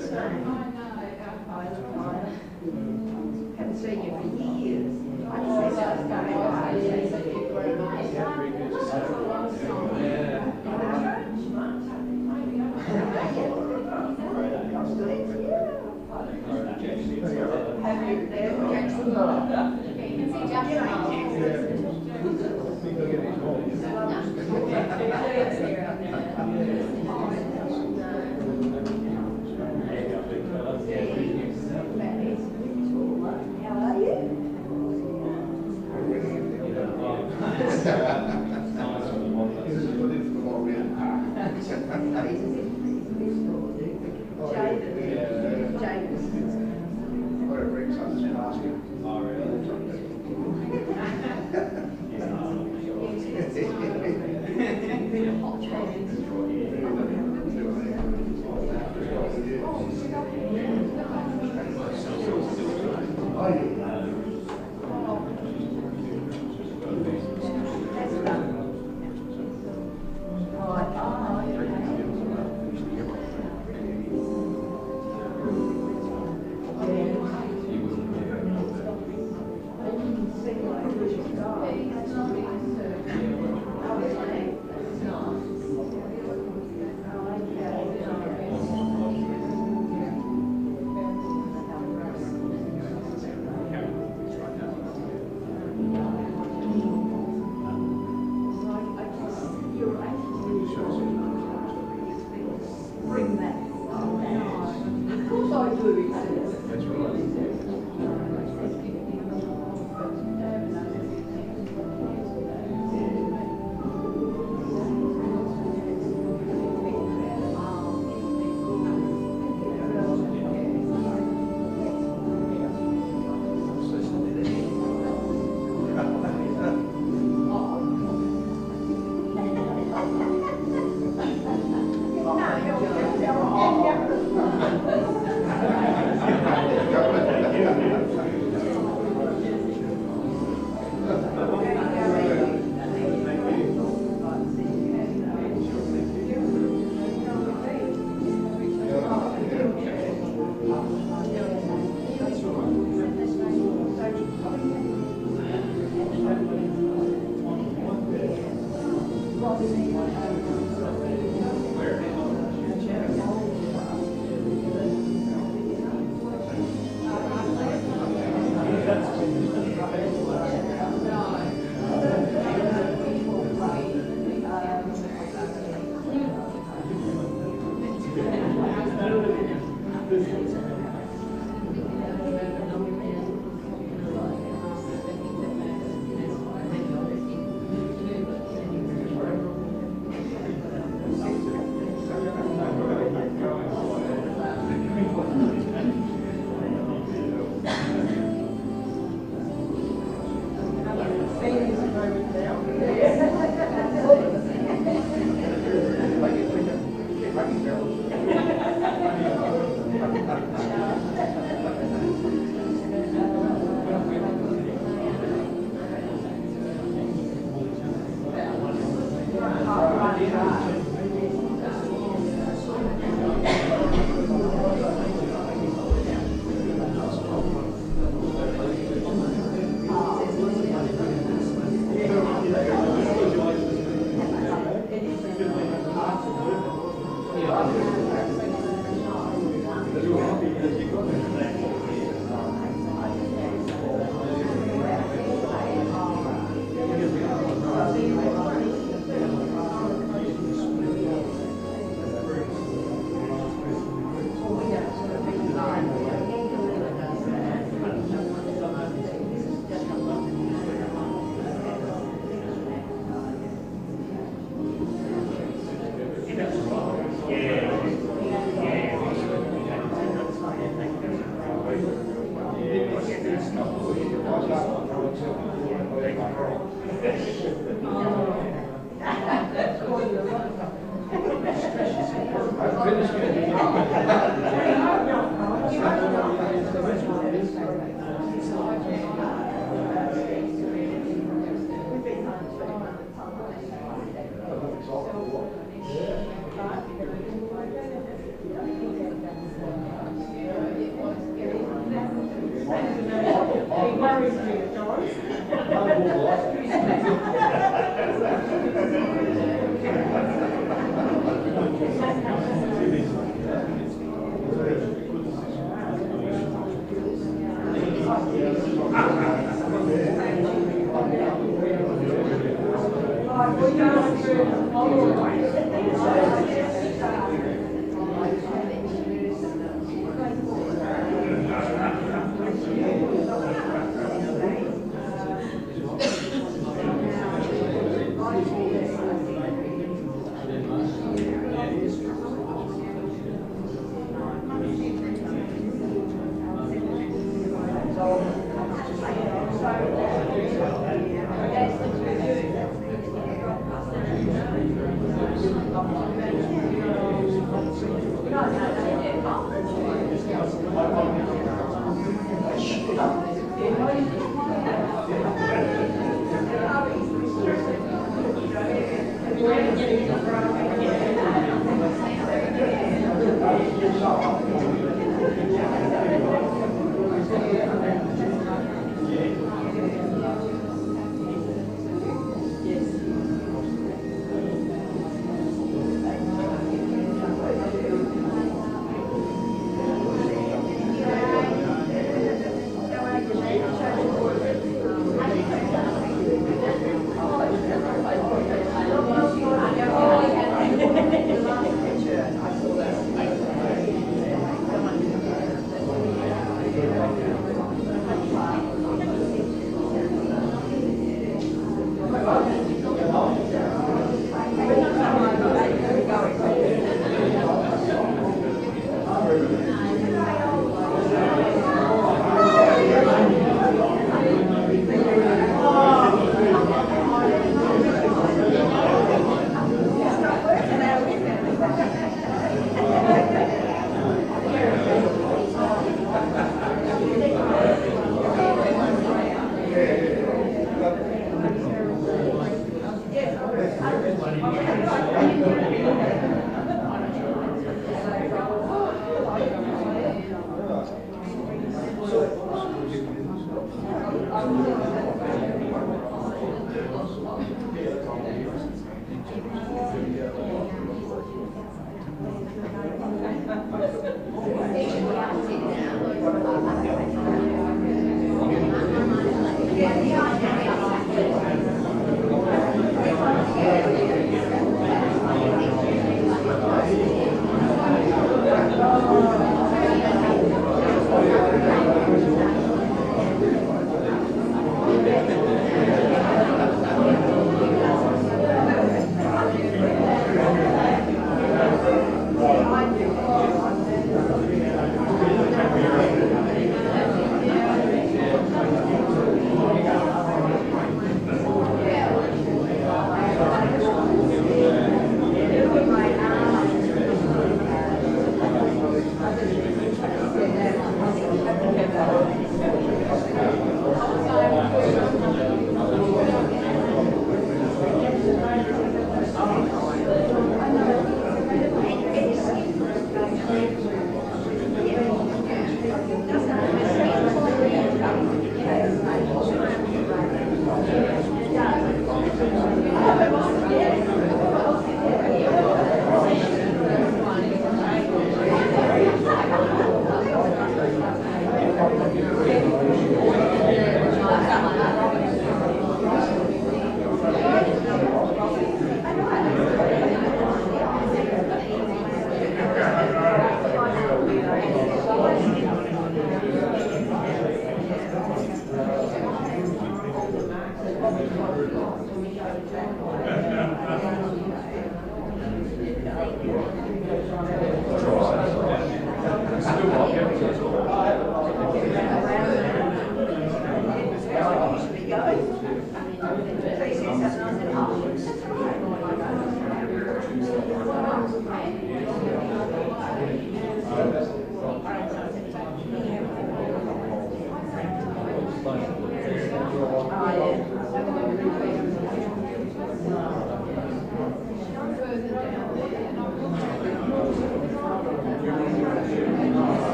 Haven't seen you for years. I just say that's going on. Have you there, Jackson? You can see Jackson. How are you?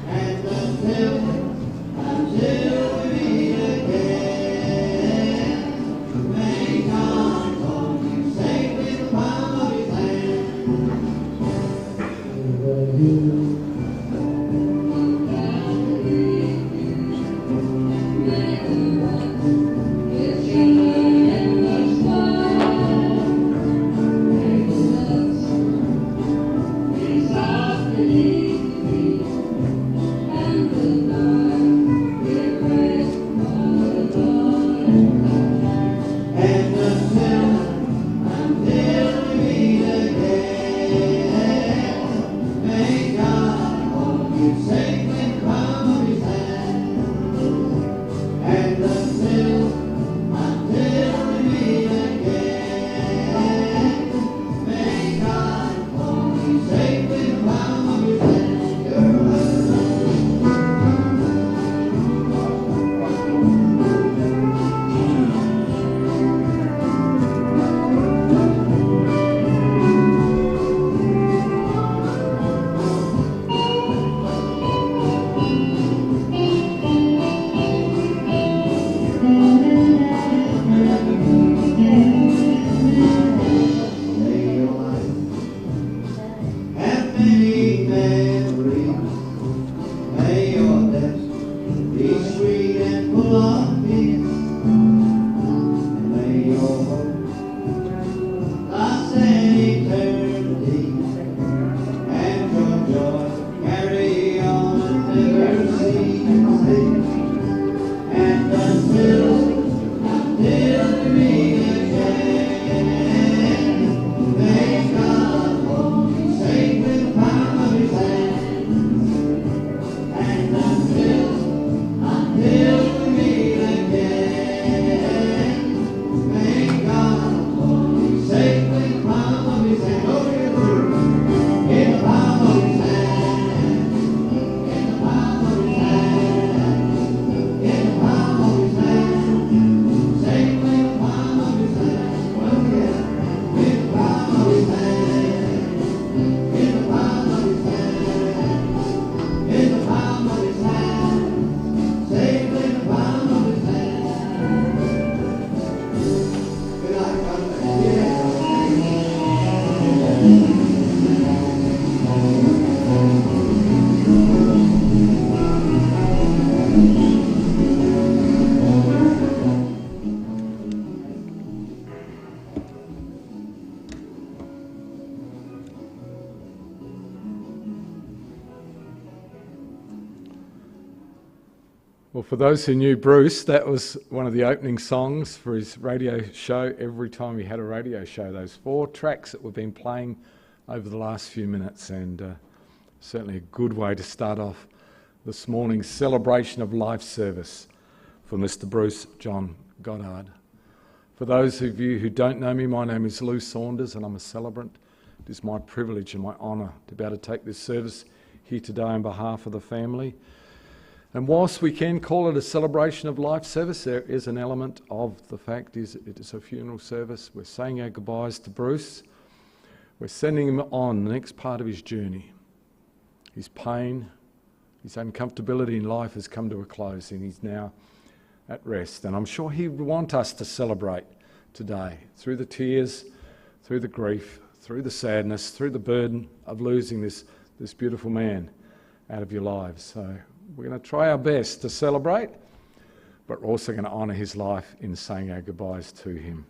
And Well, for those who knew Bruce, that was one of the opening songs for his radio show every time he had a radio show. Those 4 tracks that we've been playing over the last few minutes, and certainly a good way to start off this morning's celebration of life service for Mr. Bruce John Goddard. For those of you who don't know me, my name is Lou Saunders and I'm a celebrant. It is my privilege and my honour to be able to take this service here today on behalf of the family. And whilst we can call it a celebration of life service, there is an element of the fact is it is a funeral service. We're saying our goodbyes to Bruce. We're sending him on the next part of his journey. His pain, his uncomfortability in life has come to a close and he's now at rest. And I'm sure he would want us to celebrate today through the tears, through the grief, through the sadness, through the burden of losing this beautiful man out of your lives. So we're going to try our best to celebrate, but we're also going to honour his life in saying our goodbyes to him.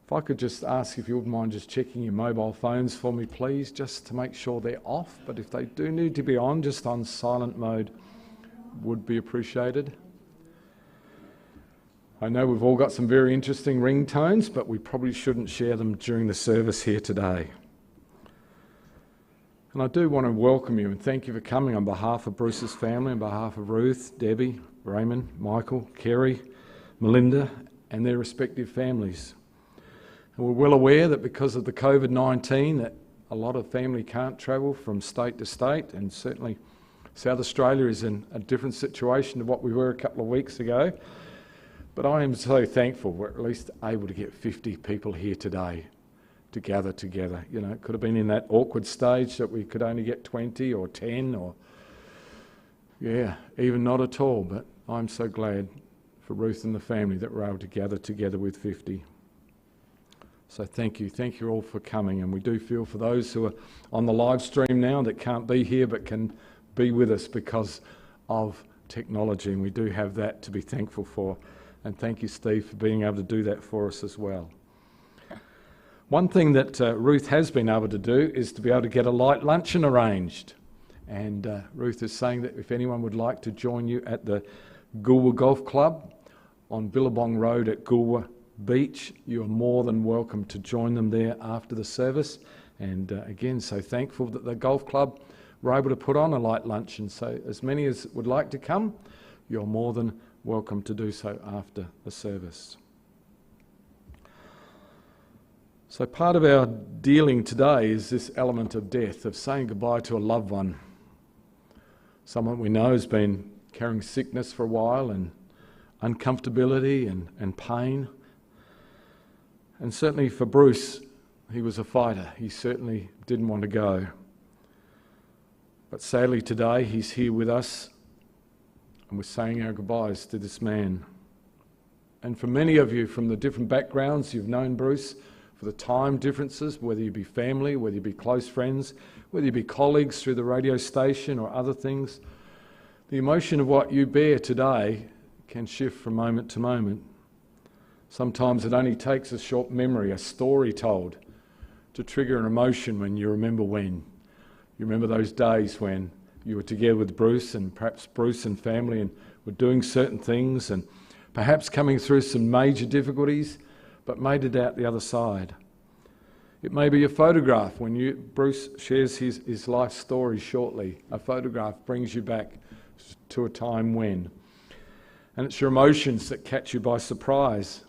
If I could just ask if you wouldn't mind just checking your mobile phones for me, please, just to make sure they're off. But if they do need to be on, just on silent mode would be appreciated. I know we've all got some very interesting ringtones, but we probably shouldn't share them during the service here today. And I do want to welcome you and thank you for coming on behalf of Bruce's family, on behalf of Ruth, Debbie, Raymond, Michael, Kerry, Melinda and their respective families. And we're well aware that because of the COVID-19 that a lot of family can't travel from state to state, and certainly South Australia is in a different situation to what we were a couple of weeks ago. But I am so thankful we're at least able to get 50 people here today to gather together. You know, it could have been in that awkward stage that we could only get 20 or 10 or, even not at all. But I'm so glad for Ruth and the family that we're able to gather together with 50. So thank you all for coming. And we do feel for those who are on the live stream now that can't be here but can be with us because of technology. And we do have that to be thankful for. And thank you, Steve, for being able to do that for us as well. One thing that Ruth has been able to do is to be able to get a light luncheon arranged. And Ruth is saying that if anyone would like to join you at the Goolwa Golf Club on Billabong Road at Goolwa Beach, you are more than welcome to join them there after the service. And again, so thankful that the golf club were able to put on a light luncheon. So as many as would like to come, you're more than welcome to do so after the service. So part of our dealing today is this element of death, of saying goodbye to a loved one. Someone we know has been carrying sickness for a while and uncomfortability and pain. And certainly for Bruce, he was a fighter. He certainly didn't want to go. But sadly today, he's here with us and we're saying our goodbyes to this man. And for many of you from the different backgrounds, you've known Bruce for the time differences, whether you be family, whether you be close friends, whether you be colleagues through the radio station or other things, the emotion of what you bear today can shift from moment to moment. Sometimes it only takes a short memory, a story told, to trigger an emotion when you remember when. You remember those days when you were together with Bruce and perhaps Bruce and family and were doing certain things and perhaps coming through some major difficulties, but made it out the other side. It may be a photograph when Bruce shares his life story shortly. A photograph brings you back to a time when. And it's your emotions that catch you by surprise.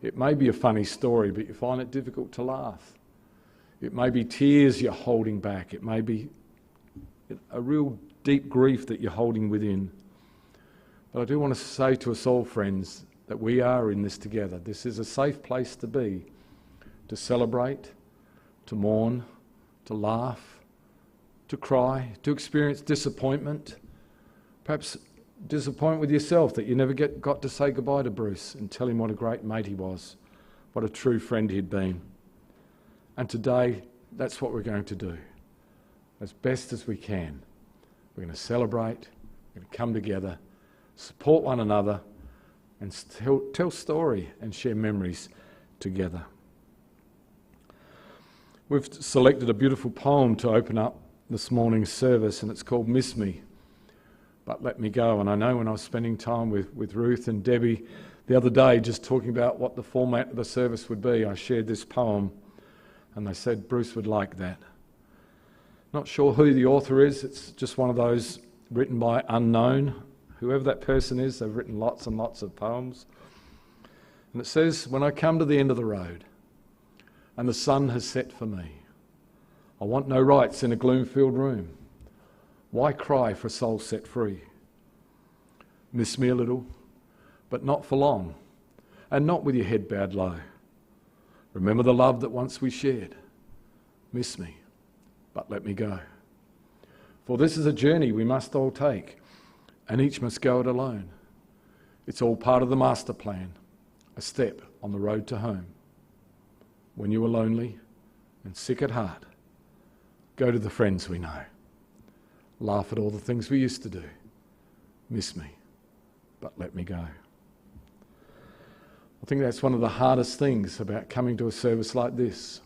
It may be a funny story, but you find it difficult to laugh. It may be tears you're holding back. It may be a real deep grief that you're holding within. But I do want to say to us all, friends, that we are in this together. This is a safe place to be, to celebrate, to mourn, to laugh, to cry, to experience disappointment, perhaps disappointment with yourself that you never got to say goodbye to Bruce and tell him what a great mate he was, what a true friend he'd been. And today, that's what we're going to do. As best as we can, we're going to celebrate, We're going to come together, support one another, and tell story and share memories together. We've selected a beautiful poem to open up this morning's service, and it's called Miss Me, But Let Me Go. And I know when I was spending time with Ruth and Debbie the other day, just talking about what the format of the service would be, I shared this poem, and they said Bruce would like that. Not sure who the author is. It's just one of those written by unknown. Whoever that person is, they've written lots and lots of poems. And it says, when I come to the end of the road and the sun has set for me, I want no rights in a gloom-filled room. Why cry for a soul set free? Miss me a little, but not for long, and not with your head bowed low. Remember the love that once we shared. Miss me, but let me go. For this is a journey we must all take, and each must go it alone. It's all part of the master plan, a step on the road to home. When you are lonely and sick at heart, go to the friends we know. Laugh at all the things we used to do. Miss me, but let me go. I think that's one of the hardest things about coming to a service like this.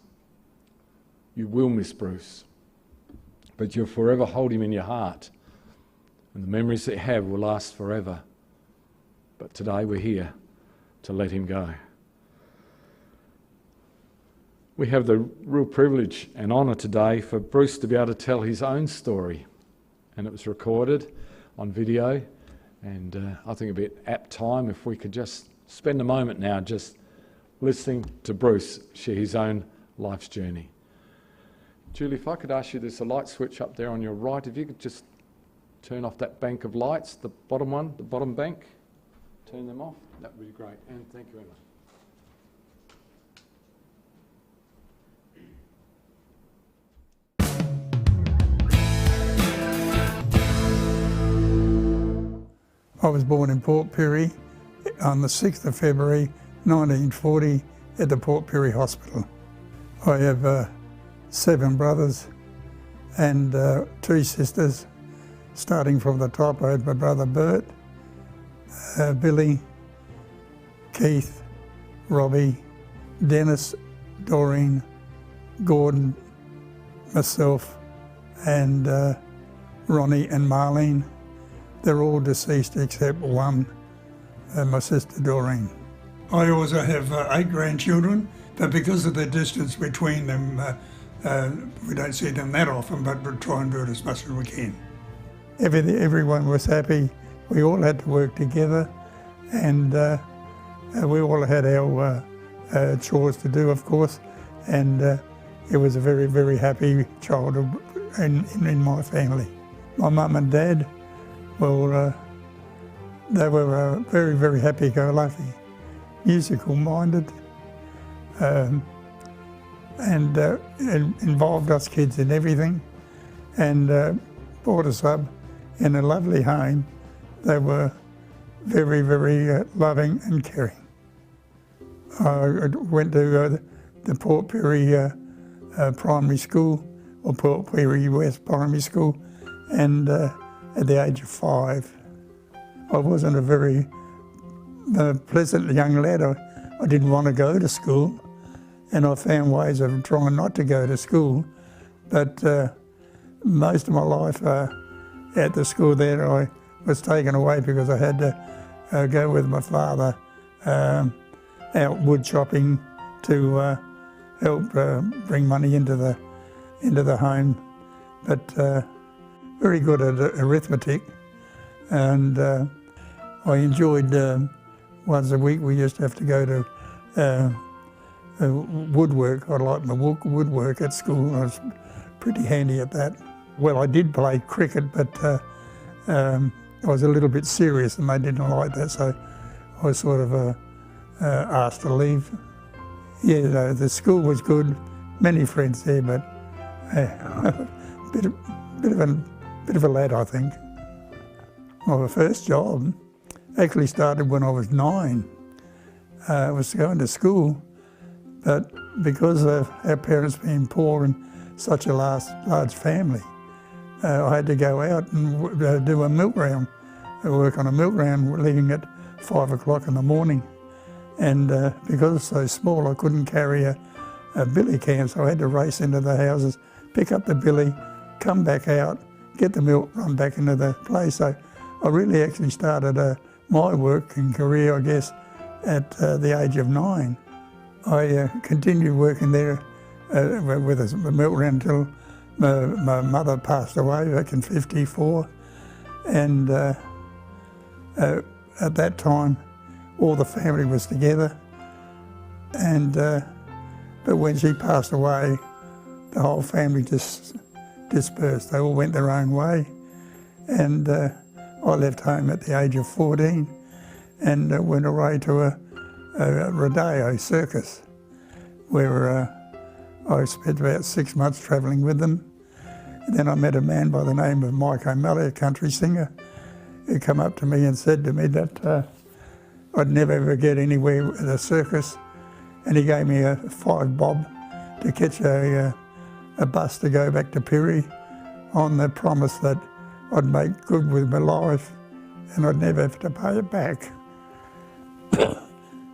You will miss Bruce, but you'll forever hold him in your heart, and the memories that you have will last forever. But today we're here to let him go. We have the real privilege and honour today for Bruce to be able to tell his own story, and it was recorded on video, and I think it'd be an apt time if we could just spend a moment now just listening to Bruce share his own life's journey. Julie, if I could ask you, there's a light switch up there on your right. If you could just turn off that bank of lights, the bottom one, the bottom bank, turn them off, that would be great. And thank you, Emma. I was born in Port Pirie on the 6th of February 1940 at the Port Pirie Hospital. I have 7 brothers and 2 sisters. Starting from the top, I had my brother Bert, Billy, Keith, Robbie, Dennis, Doreen, Gordon, myself, and Ronnie and Marlene. They're all deceased except one, my sister Doreen. I also have 8 grandchildren, but because of the distance between them, we don't see them that often, but we try and do it as much as we can. Everyone was happy. We all had to work together, and we all had our chores to do, of course, and it was a very, very happy childhood in my family. My mum and dad, well, they were very, very happy-go-lucky, musical-minded, and involved us kids in everything, and brought us up in a lovely home. They were very, very loving and caring. I went to the Port Pirie Primary School, or Port Pirie West Primary School, and at the age of 5. I wasn't a very pleasant young lad. I didn't want to go to school, and I found ways of trying not to go to school, but most of my life at the school there I was taken away because I had to go with my father out wood chopping to help bring money into the home, but very good at arithmetic, and I enjoyed once a week we used to have to go to woodwork. I liked my woodwork at school. I was pretty handy at that. Well, I did play cricket, but I was a little bit serious and they didn't like that, so I was sort of asked to leave. Yeah, the school was good, many friends there, but bit of a lad, I think. My first job actually started when I was 9. I was going to school, but because of our parents being poor and such a large family, I had to go out and do a milk round work on a milk round, leaving at 5 o'clock in the morning. And because it's so small, I couldn't carry a billy can, so I had to race into the houses, pick up the billy, come back out, get the milk, run back into the place. So I really actually started my work and career, I guess, at the age of 9. I continued working there with a milk round until my mother passed away back in '54. And at that time, all the family was together. And but when she passed away, the whole family just dispersed. They all went their own way. And I left home at the age of 14 and went away to a rodeo circus where I spent about 6 months travelling with them. And then I met a man by the name of Mike O'Malley, a country singer, who came up to me and said to me that I'd never ever get anywhere at a circus, and he gave me a 5 bob to catch a bus to go back to Pirrie on the promise that I'd make good with my life and I'd never have to pay it back.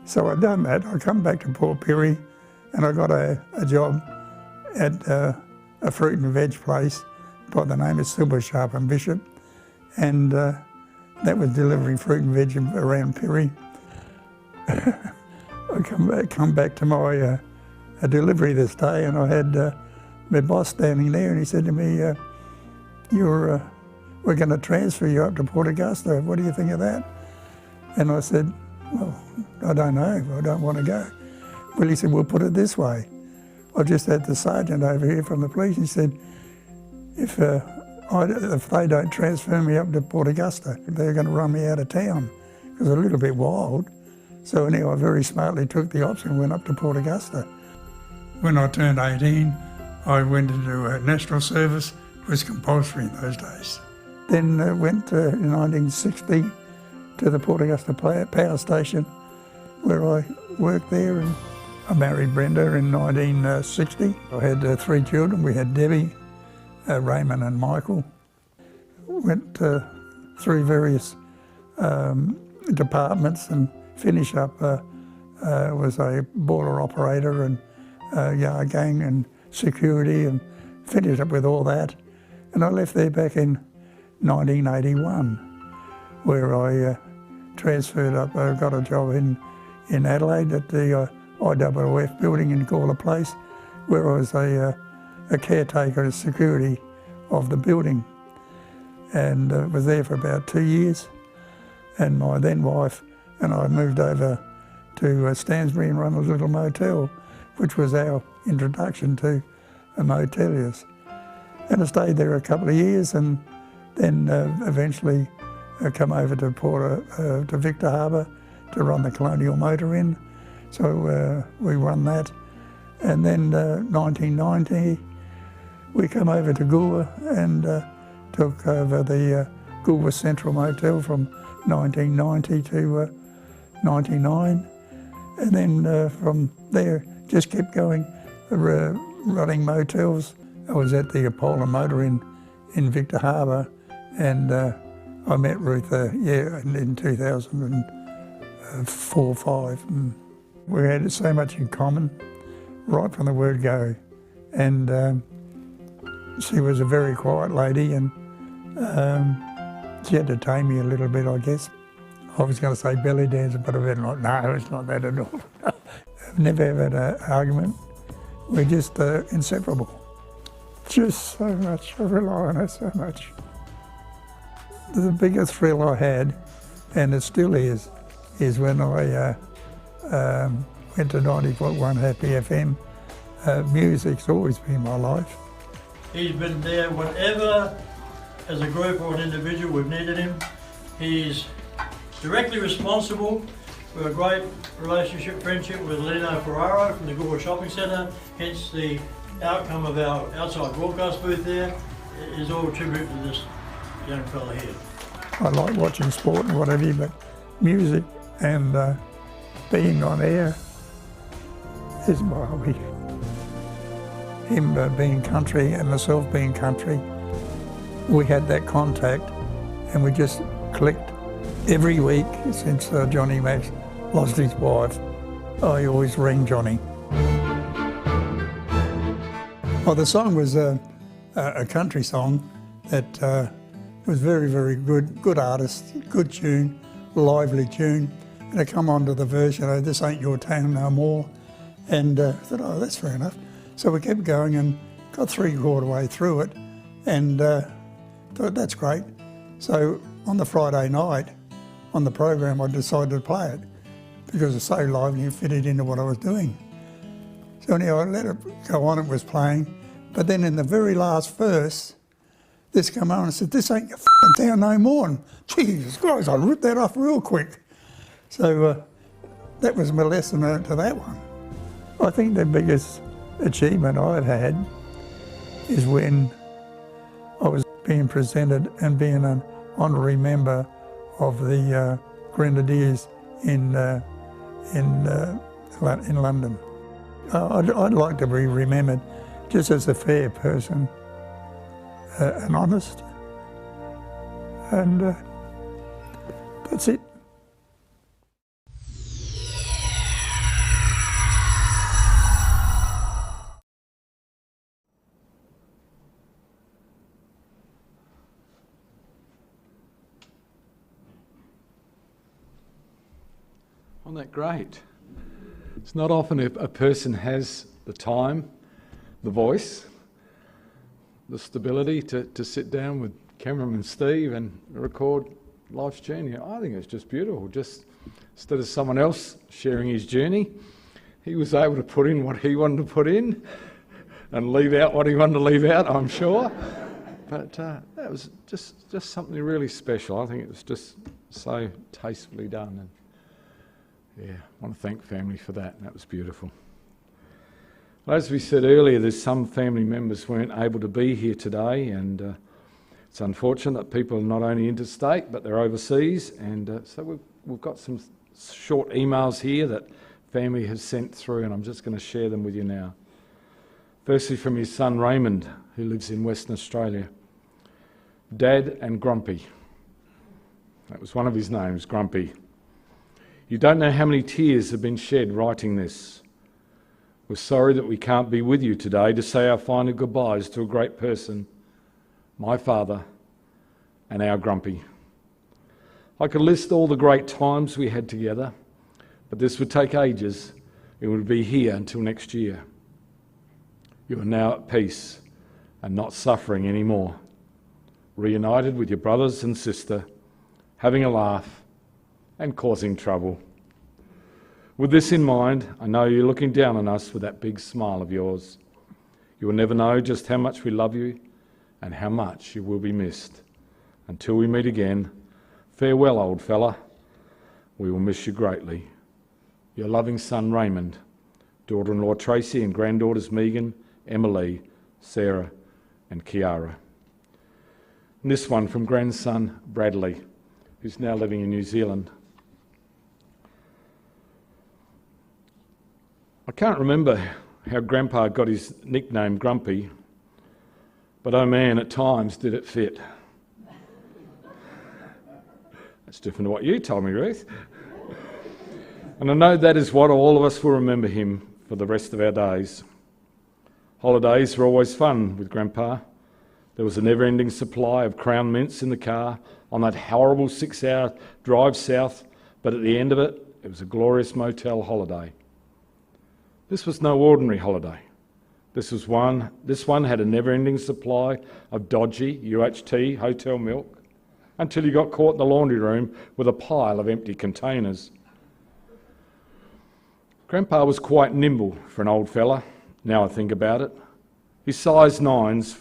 So I'd done that. I come back to Port Pirrie and I got a job at a fruit and veg place by the name of Silver Sharp and Bishop, and that was delivering fruit and veg around Pirrie. I come back to my delivery this day, and I had my boss standing there, and he said to me, we're going to transfer you up to Port Augusta. What do you think of that? And I said, well, I don't know. I don't want to go. Well, he said, we'll put it this way. I just had the sergeant over here from the police. He said, if they don't transfer me up to Port Augusta, they're going to run me out of town, because I'm a little bit wild. So anyhow, I very smartly took the option and went up to Port Augusta. When I turned 18, I went into a national service. It was compulsory in those days. Then went in 1960 to the Port Augusta Power Station, where I worked there, and I married Brenda in 1960. I had 3 children. We had Debbie, Raymond and Michael. Went through various departments and finished up, was a boiler operator and yard gang and security, and finished up with all that. And I left there back in 1981, where I transferred up. I got a job in Adelaide at the IWF building in Gawler Place, where I was a caretaker and security of the building, and was there for about 2 years. And my then wife and I moved over to Stansbury and run a little motel, which was our introduction to moteliers. And I stayed there a couple of years, and then eventually come over to Victor Harbour to run the Colonial Motor Inn. So we run that. And then 1990, we come over to Goolwa and took over the Goolwa Central Motel from 1990 to 99. And then from there, just kept going, running motels. I was at the Apollo Motor Inn in Victor Harbour, and I met Ruth in 2004-05. And we had so much in common right from the word go. And she was a very quiet lady, and she had to tame me a little bit, I guess. I was going to say belly dancer, but I've been like, no, it's not that at all. I've never ever had an argument. We're just inseparable. Just so much. I rely on her so much. The biggest thrill I had, and it still is when I went to 90.1 Happy FM. Music's always been my life. He's been there whenever, as a group or an individual, we've needed him. He's directly responsible for a great relationship, friendship with Lino Ferraro from the Goolwa Shopping Centre, hence the outcome of our outside broadcast booth there is all tribute to this young fella here. I like watching sport and whatever, but music and being on air is my hobby. Him being country and myself being country, we had that contact and we just clicked. Every week since Johnny Max lost his wife, I always ring Johnny. Well, the song was a country song that was very, very good artist, good tune, lively tune. And I come on to the verse, this ain't your town no more. And I thought, oh, that's fair enough. So we kept going and got 3/4 way through it and thought, that's great. So on the Friday night, on the program, I decided to play it because it's so lively and fitted into what I was doing. So anyhow, I let it go on, it was playing. But then in the very last verse, this come on and said, this ain't your f***ing town no more. And Jesus Christ, I ripped that off real quick. So that was my lesson to that one. I think the biggest achievement I've had is when I was being presented and being an honorary member of the Grenadiers in London. I'd like to be remembered just as a fair person and honest, and that's it. Isn't that great? It's not often a person has the time, the voice, the stability to sit down with cameraman Steve and record life's journey. I think it's just beautiful. Just instead of someone else sharing his journey, he was able to put in what he wanted to put in and leave out what he wanted to leave out, I'm sure. But that was just something really special. I think it was just so tastefully done. And yeah, I want to thank family for that. That was beautiful. Well, as we said earlier, there's some family members weren't able to be here today, and it's unfortunate that people are not only interstate but they're overseas. And so we've got some short emails here that family has sent through, and I'm just going to share them with you now. Firstly, from his son Raymond, who lives in Western Australia. Dad and Grumpy. That was one of his names, Grumpy. You don't know how many tears have been shed writing this. We're sorry that we can't be with you today to say our final goodbyes to a great person, my father and our Grumpy. I could list all the great times we had together, but this would take ages. It would be here until next year. You are now at peace and not suffering anymore, reunited with your brothers and sister, having a laugh and causing trouble. With this in mind, I know you're looking down on us with that big smile of yours. You will never know just how much we love you and how much you will be missed. Until we meet again, farewell, old fella. We will miss you greatly. Your loving son, Raymond, daughter-in-law Tracy and granddaughters Megan, Emily, Sarah and Kiara. And this one from grandson, Bradley, who's now living in New Zealand. I can't remember how Grandpa got his nickname Grumpy, but oh man, at times did it fit. That's different to what you told me, Ruth. And I know that is what all of us will remember him for the rest of our days. Holidays were always fun with Grandpa. There was a never-ending supply of Crown Mints in the car on that horrible 6-hour drive south, but at the end of it, it was a glorious motel holiday. This was no ordinary holiday. This one had a never-ending supply of dodgy UHT hotel milk until you got caught in the laundry room with a pile of empty containers. Grandpa was quite nimble for an old fella, now I think about it. His size 9s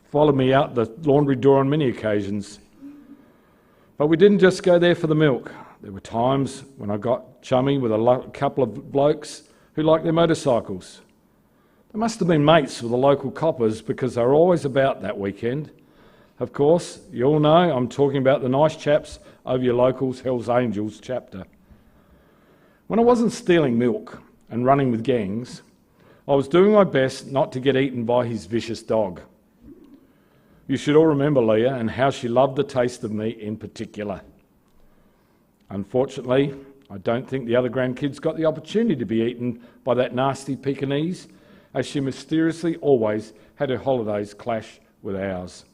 followed me out the laundry door on many occasions. But we didn't just go there for the milk. There were times when I got chummy with a couple of blokes who liked their motorcycles. They must have been mates with the local coppers because they were always about that weekend. Of course, you all know I'm talking about the nice chaps over your local's Hells Angels chapter. When I wasn't stealing milk and running with gangs, I was doing my best not to get eaten by his vicious dog. You should all remember Leah and how she loved the taste of meat in particular. Unfortunately, I don't think the other grandkids got the opportunity to be eaten by that nasty Pekingese, as she mysteriously always had her holidays clash with ours.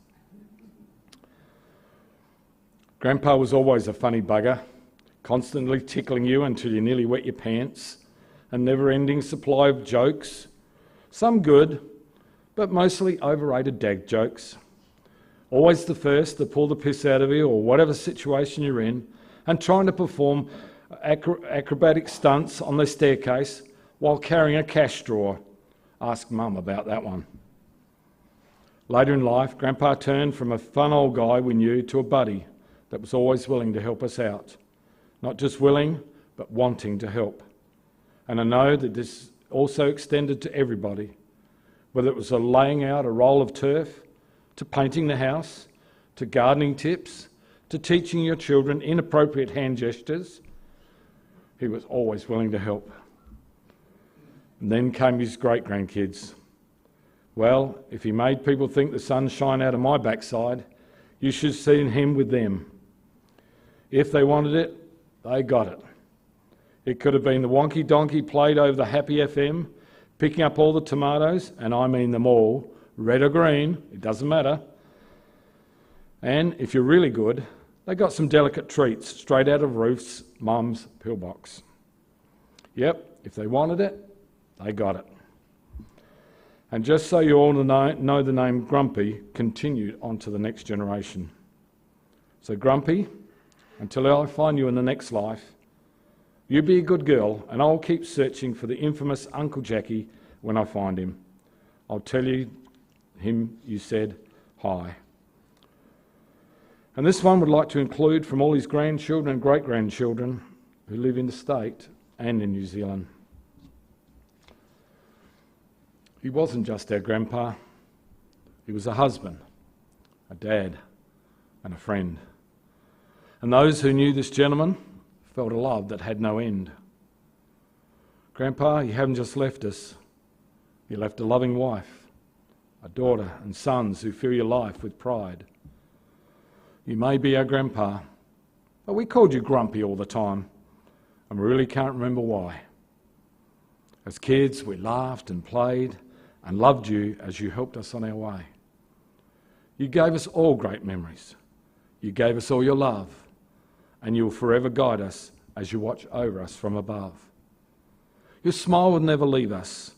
Grandpa was always a funny bugger, constantly tickling you until you nearly wet your pants, a never-ending supply of jokes, some good, but mostly overrated dad jokes. Always the first to pull the piss out of you or whatever situation you're in, and trying to perform acrobatic stunts on the staircase while carrying a cash drawer. Ask Mum about that one. Later in life, Grandpa turned from a fun old guy we knew to a buddy that was always willing to help us out. Not just willing, but wanting to help. And I know that this also extended to everybody, whether it was laying out a roll of turf, to painting the house, to gardening tips, to teaching your children inappropriate hand gestures. He was always willing to help. And then came his great-grandkids. Well, if he made people think the sun shine out of my backside, you should have seen him with them. If they wanted it, they got it. It could have been the wonky donkey played over the Happy FM, picking up all the tomatoes, and I mean them all, red or green, it doesn't matter. And if you're really good, they got some delicate treats straight out of Ruth's mum's pillbox. Yep, if they wanted it, they got it. And just so you all know the name Grumpy continued on to the next generation. So Grumpy, until I find you in the next life, you be a good girl, and I'll keep searching for the infamous Uncle Jackie when I find him. I'll tell him you said hi. And this one would like to include from all his grandchildren and great-grandchildren who live in the state and in New Zealand. He wasn't just our grandpa. He was a husband, a dad, and a friend. And those who knew this gentleman felt a love that had no end. Grandpa, you haven't just left us. You left a loving wife, a daughter and sons who fill your life with pride. You may be our grandpa, but we called you Grumpy all the time, and we really can't remember why. As kids, we laughed and played and loved you as you helped us on our way. You gave us all great memories. You gave us all your love, and you will forever guide us as you watch over us from above. Your smile will never leave us,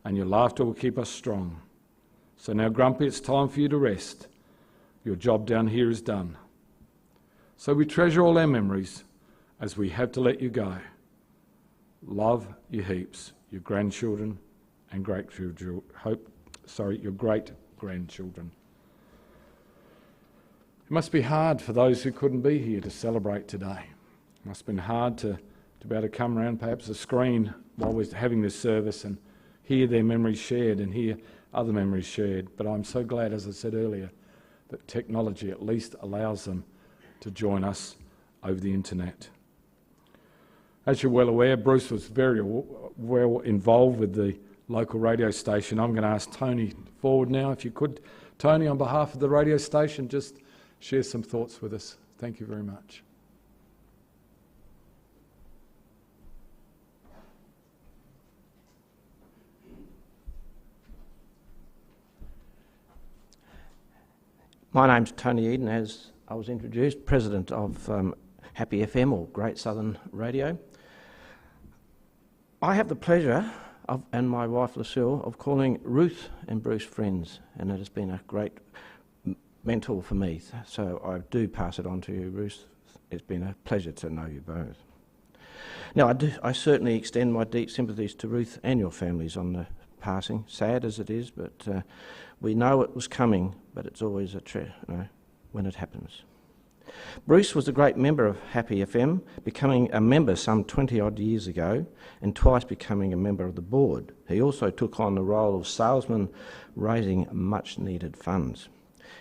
and your laughter will keep us strong. So now, Grumpy, it's time for you to rest. Your job down here is done. So we treasure all our memories as we have to let you go. Love you heaps, your grandchildren and great-grandchildren. Your great-grandchildren. It must be hard for those who couldn't be here to celebrate today. It must have been hard to be able to come around perhaps a screen while we're having this service and hear their memories shared and hear other memories shared. But I'm so glad, as I said earlier, that technology at least allows them to join us over the internet. As you're well aware, Bruce was very well involved with the local radio station. I'm going to ask Tony forward now. If you could, Tony, on behalf of the radio station, just share some thoughts with us. Thank you very much. My name's Tony Eden, as I was introduced, President of Happy FM, or Great Southern Radio. I have the pleasure of, and my wife Lucille, of calling Ruth and Bruce friends, and it has been a great mentor for me. So I do pass it on to you, Ruth. It's been a pleasure to know you both. Now, I certainly extend my deep sympathies to Ruth and your families on the passing, sad as it is, but we know it was coming, but it's always when it happens. Bruce was a great member of Happy FM, becoming a member some 20-odd years ago and twice becoming a member of the board. He also took on the role of salesman, raising much-needed funds.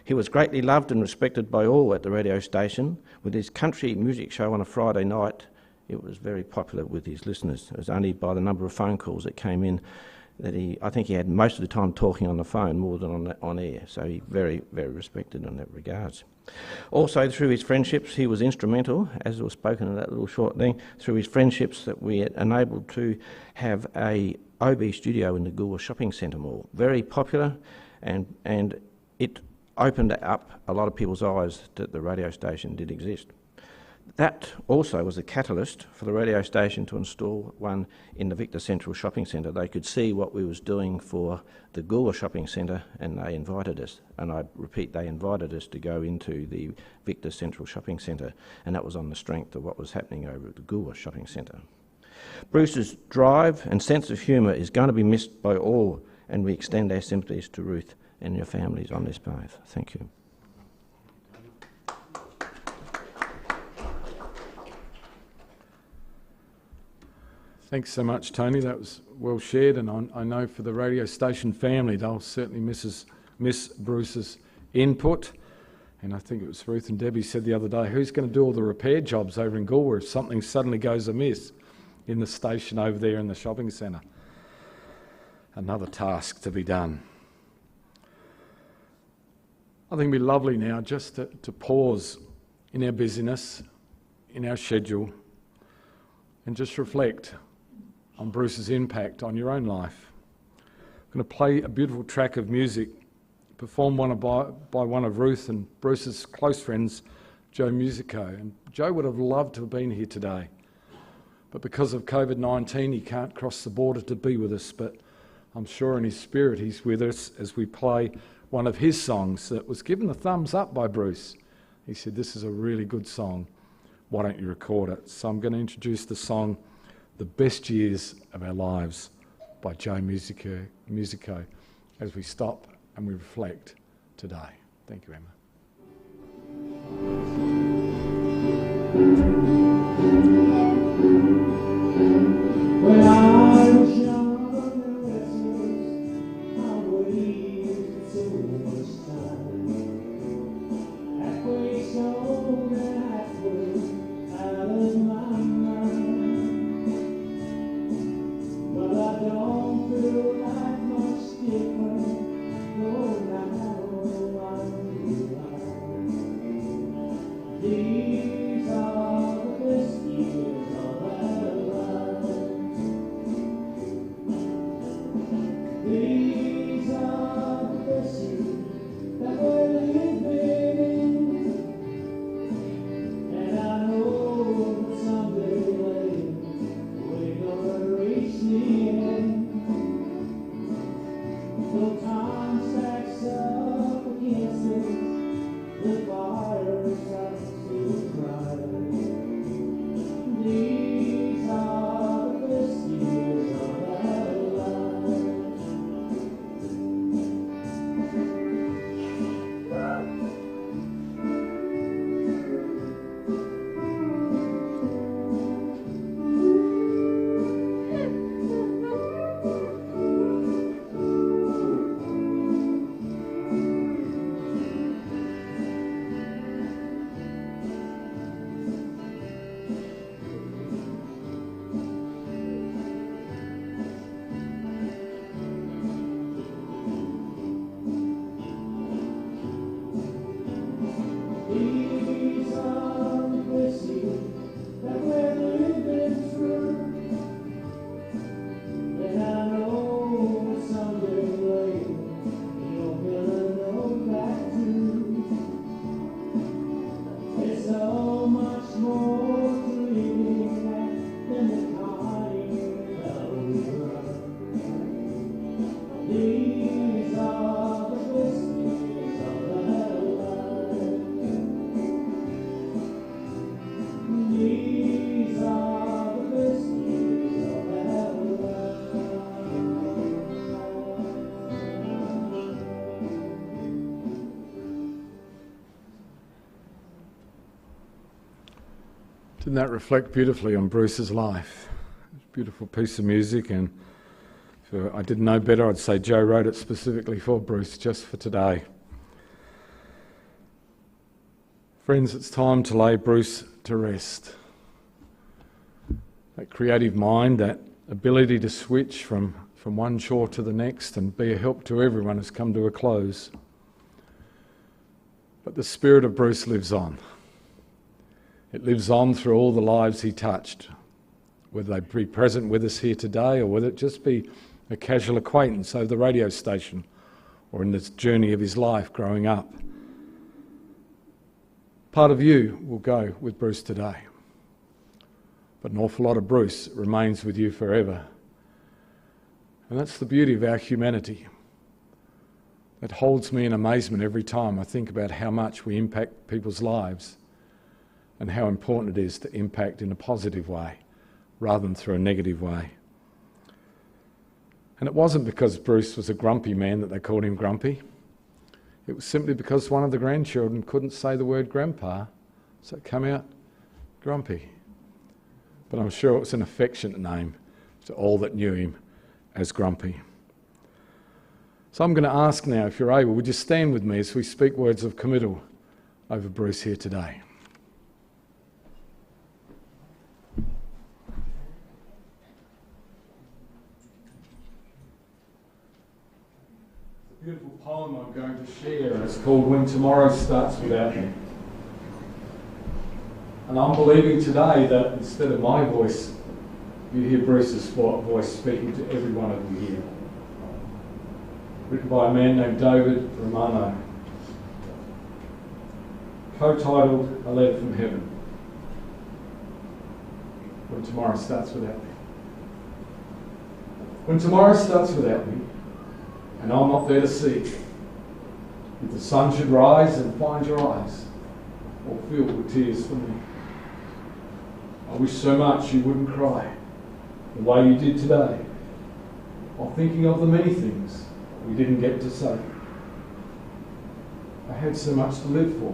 He was greatly loved and respected by all at the radio station. With his country music show on a Friday night, it was very popular with his listeners. It was only by the number of phone calls that came in I think he had most of the time talking on the phone more than on air, so he very, very respected in that regards. Also, through his friendships, he was instrumental, as was spoken in that little short thing, through his friendships that we enabled to have a OB studio in the Goolwa Shopping Centre Mall. Very popular, and it opened up a lot of people's eyes that the radio station did exist. That also was a catalyst for the radio station to install one in the Victor Central Shopping Centre. They could see what we was doing for the Goolwa Shopping Centre, and they invited us. And I repeat, they invited us to go into the Victor Central Shopping Centre, and that was on the strength of what was happening over at the Goolwa Shopping Centre. Bruce's drive and sense of humour is going to be missed by all, and we extend our sympathies to Ruth and your families on this path. Thank you. Thanks so much, Tony. That was well shared, and I know for the radio station family, they'll certainly miss Bruce's input. And I think it was Ruth and Debbie said the other day, who's going to do all the repair jobs over in Goolwa if something suddenly goes amiss in the station over there in the shopping centre? Another task to be done. I think it'd be lovely now just to pause in our busyness, in our schedule, and just reflect on Bruce's impact on your own life. I'm going to play a beautiful track of music performed by one of Ruth and Bruce's close friends, Joe Musico. And Joe would have loved to have been here today, but because of COVID-19 he can't cross the border to be with us, but I'm sure in his spirit he's with us as we play one of his songs that was given a thumbs up by Bruce. He said, "This is a really good song, why don't you record it?" So I'm going to introduce the song The Best Years of Our Lives by Joe Musico as we stop and we reflect today. Thank you, Emma. When I was young and restless, I wasted so much time. Halfway sold and halfway out of my mind. But I don't feel like much different. Oh, now I'm alive. These are the best years of our lives. These are the best years that we're living. And I know that someday later we're gonna reach the end. Though time stacks up against us, the fire starts to rise. These are the best years of our lives. These are the best years that we're living through. And I know that someday later you're gonna know that too. There's so much more to living than the kind that we run. These are the best years of our lives. These are the best years of our lives. Didn't that reflect beautifully on Bruce's life? Beautiful piece of music, and if I didn't know better, I'd say Joe wrote it specifically for Bruce, just for today. Friends, it's time to lay Bruce to rest. That creative mind, that ability to switch from from one shore to the next and be a help to everyone has come to a close. But the spirit of Bruce lives on. It lives on through all the lives he touched, whether they be present with us here today or whether it just be a casual acquaintance over the radio station or in this journey of his life growing up. Part of you will go with Bruce today, but an awful lot of Bruce remains with you forever. And that's the beauty of our humanity. It holds me in amazement every time I think about how much we impact people's lives and how important it is to impact in a positive way rather than through a negative way. And it wasn't because Bruce was a grumpy man that they called him Grumpy. It was simply because one of the grandchildren couldn't say the word grandpa, so it came out Grumpy. But I'm sure it was an affectionate name to all that knew him as Grumpy. So I'm going to ask now, if you're able, would you stand with me as we speak words of committal over Bruce here today? The beautiful poem I'm going to share is called When Tomorrow Starts Without Me. And I'm believing today that instead of my voice, you hear Bruce's voice speaking to every one of you here. Written by a man named David Romano. Co-titled A Letter from Heaven. When tomorrow starts without me. When tomorrow starts without me, and I'm not there to see it, if the sun should rise and find your eyes, all filled with tears for me, I wish so much you wouldn't cry the way you did today, while thinking of the many things we didn't get to say. I had so much to live for,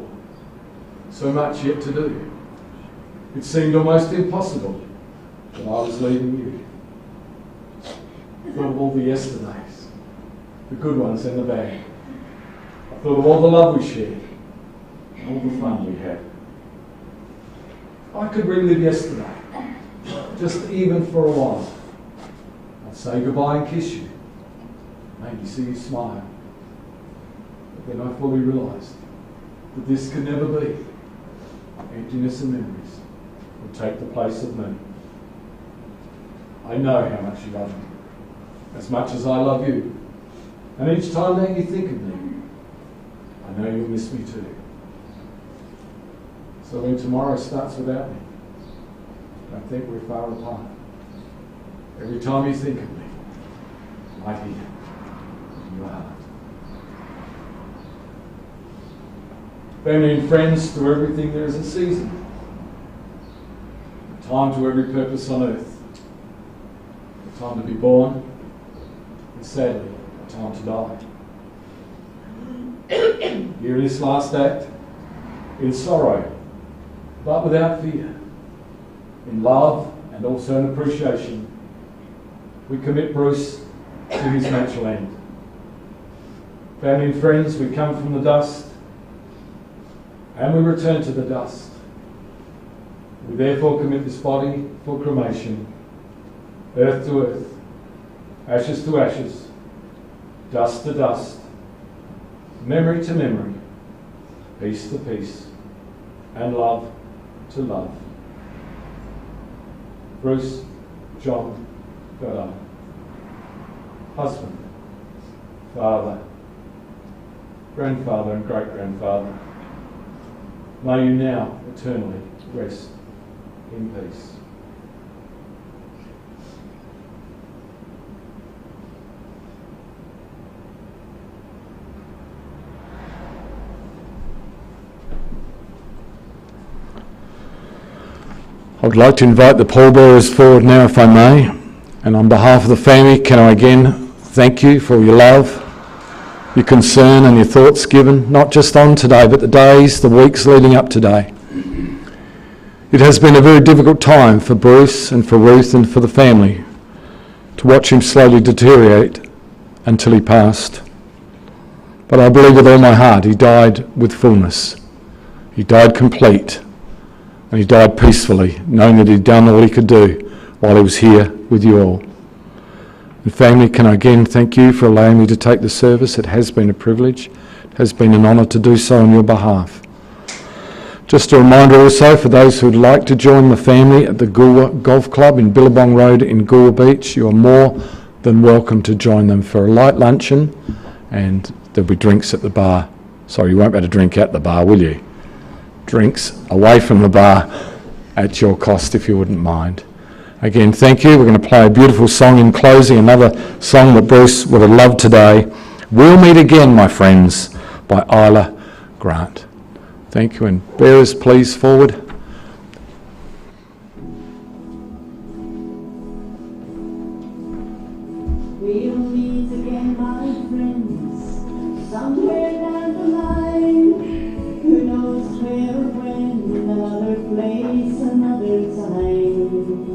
so much yet to do. It seemed almost impossible that I was leaving you. I thought of all the yesterdays, the good ones and the bad. I thought of all the love we shared, and all the fun we had. I could relive yesterday, just even for a while. I'd say goodbye and kiss you, maybe see you smile. But then I fully realised that this could never be. Emptiness and memories would take the place of me. I know how much you love me, as much as I love you. And each time that you think of me, I know you'll miss me too. So when tomorrow starts without me, don't think we're far apart. Every time you think of me, right here, in your heart. Family and friends, to everything there is a season. A time to every purpose on earth. A time to be born, and sadly, a time to die. Here in this last act, in sorrow, but without fear, in love and also in appreciation, we commit Bruce to his natural end. Family and friends, we come from the dust and we return to the dust. We therefore commit this body for cremation, earth to earth, ashes to ashes, dust to dust, memory to memory, peace to peace, and love to love. Bruce John Goddard, husband, father, grandfather and great-grandfather, may you now eternally rest in peace. I would like to invite the pallbearers forward now, if I may, and on behalf of the family, can I again thank you for your love, your concern and your thoughts given, not just on today, but the days, the weeks leading up today. It has been a very difficult time for Bruce and for Ruth and for the family to watch him slowly deteriorate until he passed. But I believe with all my heart he died with fullness. He died complete. And he died peacefully, knowing that he'd done all he could do while he was here with you all. And family, can I again thank you for allowing me to take the service. It has been a privilege. It has been an honour to do so on your behalf. Just a reminder also for those who would like to join the family at the Goolwa Golf Club in Billabong Road in Goolwa Beach, you are more than welcome to join them for a light luncheon, and there'll be drinks at the bar. Sorry, you won't be able to drink at the bar, will you? Drinks away from the bar at your cost, if you wouldn't mind. Again, thank you. We're going to play a beautiful song in closing, another song that Bruce would have loved today. We'll Meet Again, My Friends, by Isla Grant. Thank you, and bearers, please forward. We'll meet again, my friends, somewhere down the line. Who knows where or when, another place, another time.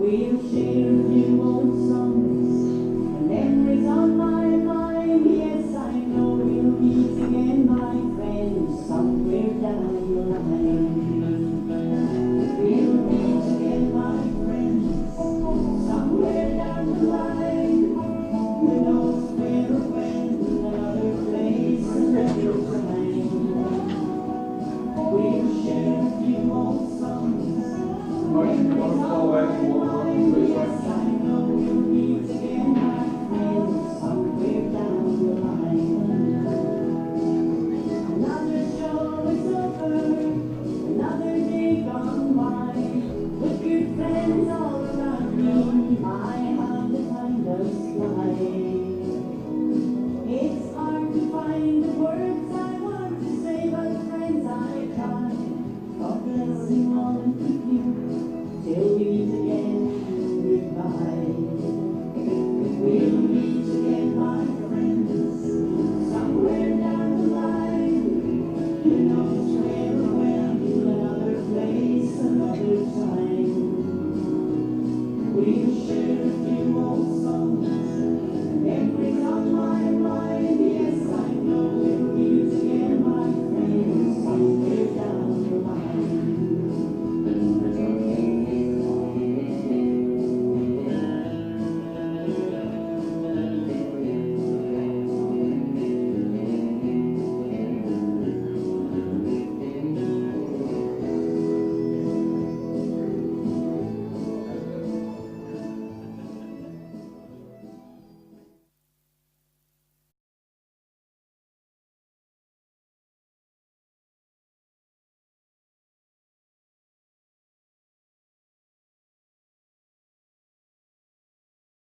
We'll share a few old songs and memories on my mind. Yes, I know we'll meet again, my friends, somewhere down the line. We'll meet again, my friends, somewhere down the line. Who knows where or when, another place, another time. We'll share a few old songs. Yes, I